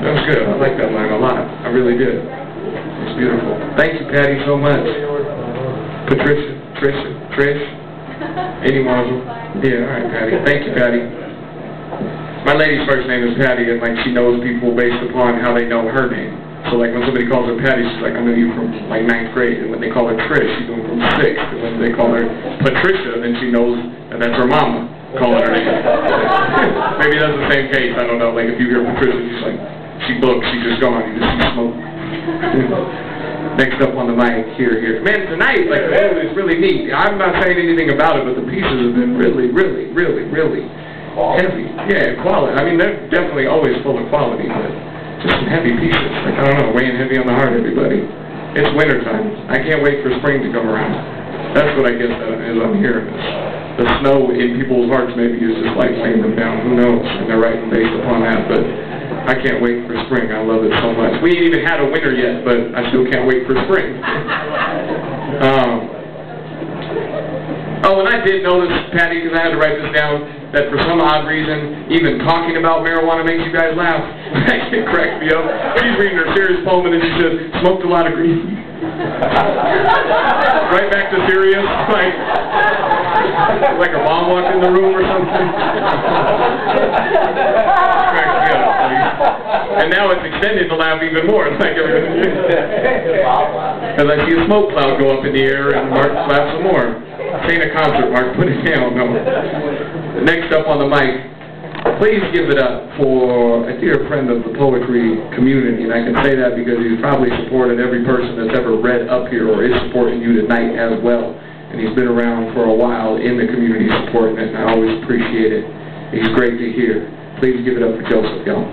That was good. I like that line a lot. I really did. It's beautiful. Thank you, Patty, so much. Patricia, Trish. Any one of them? Yeah, all right, Patty. Thank you, Patty. My lady's first name is Patty, and like she knows people based upon how they know her name. So like when somebody calls her Patty, she's like, I know you from like 9th grade. And when they call her Trish, she's doing from 6th. And when they call her Patricia, then she knows that that's her mama calling her name. Maybe that's the same case. I don't know. Like if you hear Patricia, she's like, she booked, she's just gone. You just see smoke. Next up on the mic, here. Man, tonight, like, it's really neat. I'm not saying anything about it, but the pieces have been really heavy. Yeah, quality. I mean, they're definitely always full of quality, but just some heavy pieces. Like, I don't know, weighing heavy on the heart, everybody. It's wintertime. I can't wait for spring to come around. That's what I guess as I'm hearing this. The snow in people's hearts maybe is just like weighing them down. Who knows? And they're writing based upon that, but I can't wait for spring. I love it so much. We ain't even had a winter yet, but I still can't wait for spring. Oh, and I did notice, Patty, because I had to write this down, that for some odd reason, even talking about marijuana makes you guys laugh. It cracked me up. She's reading her serious poem, and then she says, smoked a lot of green. Right back to serious, like her mom walked in the room or something. Cracked me up. And now it's extended to laugh even more. It's like everything. As I see a smoke cloud go up in the air, and Mark laughs some more. This ain't a concert, Mark. Put it down. No. Next up on the mic, please give it up for a dear friend of the poetry community. And I can say that because he's probably supported every person that's ever read up here or is supporting you tonight as well. And he's been around for a while in the community supporting it, and I always appreciate it. He's great to hear. Please give it up for Joseph, y'all.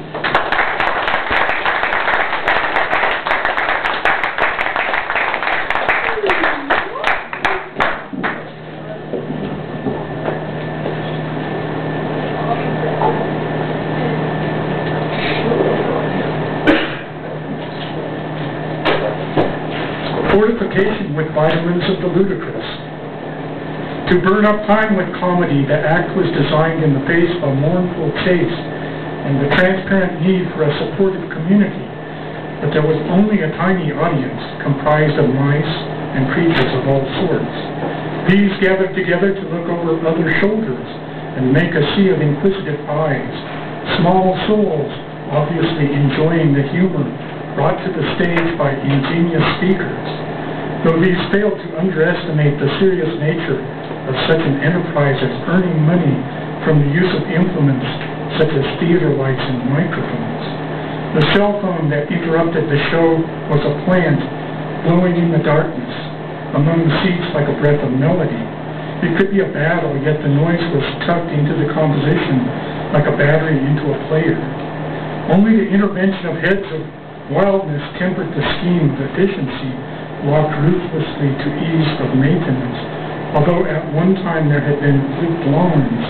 Fortification with vitamins of the ludicrous. To burn up time with comedy, the act was designed in the face of a mournful chase and the transparent need for a supportive community. But there was only a tiny audience comprised of mice and creatures of all sorts. These gathered together to look over other shoulders and make a sea of inquisitive eyes. Small souls, obviously enjoying the humor brought to the stage by ingenious speakers. Though these failed to underestimate the serious nature of such an enterprise as earning money from the use of implements such as theater lights and microphones. The cell phone that interrupted the show was a plant glowing in the darkness, among the seats like a breath of melody. It could be a battle, yet the noise was tucked into the composition like a battery into a player. Only the intervention of heads of wildness tempered the scheme of efficiency, walked ruthlessly to ease of maintenance, although at one time there had been looped lawns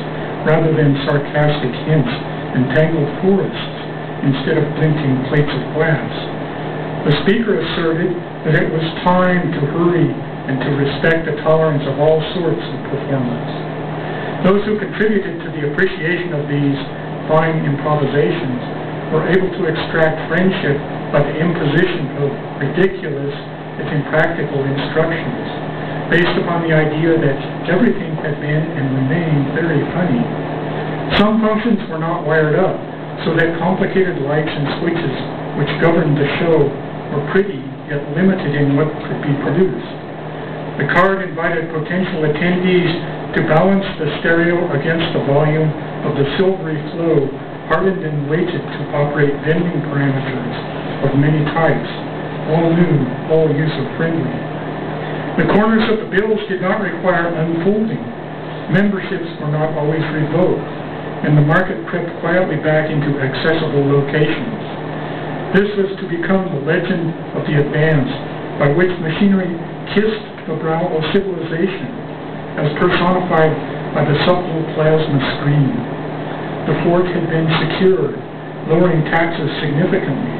rather than sarcastic hints and tangled forests instead of blinking plates of glass. The speaker asserted that it was time to hurry and to respect the tolerance of all sorts of performance. Those who contributed to the appreciation of these fine improvisations were able to extract friendship by the imposition of ridiculous, if impractical, instructions, based upon the idea that everything had been and remained very funny. Some functions were not wired up, so that complicated lights and switches which governed the show were pretty, yet limited in what could be produced. The card invited potential attendees to balance the stereo against the volume of the silvery flow, hardened and weighted to operate vending parameters of many types, all new, all user-friendly. The corners of the bills did not require unfolding. Memberships were not always revoked, and the market crept quietly back into accessible locations. This was to become the legend of the advance by which machinery kissed the brow of civilization, as personified by the supple plasma screen. The fort had been secured, lowering taxes significantly,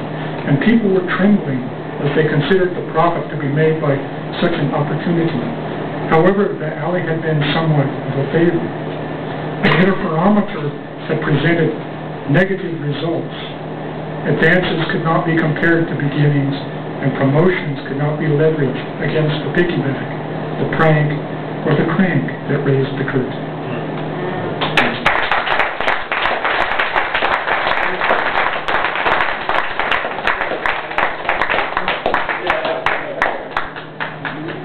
and people were trembling as they considered the profit to be made by such an opportunity. However, the alley had been somewhat of a favorite. The interferometer had presented negative results. Advances could not be compared to beginnings, and promotions could not be leveraged against the piggyback, the prank, or the crank that raised the curtain.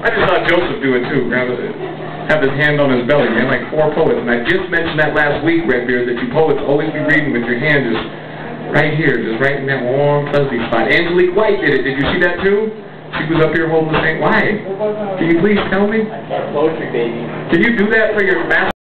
I just saw Joseph do it too, have his hand on his belly, man, like 4 poets. And I just mentioned that last week, Redbeard, that you poets always be reading with your hand just right here, just right in that warm, fuzzy spot. Angelique White did it. Did you see that too? She was up here holding the thing. Why? Can you please tell me? Poetry, baby. Can you do that for your master?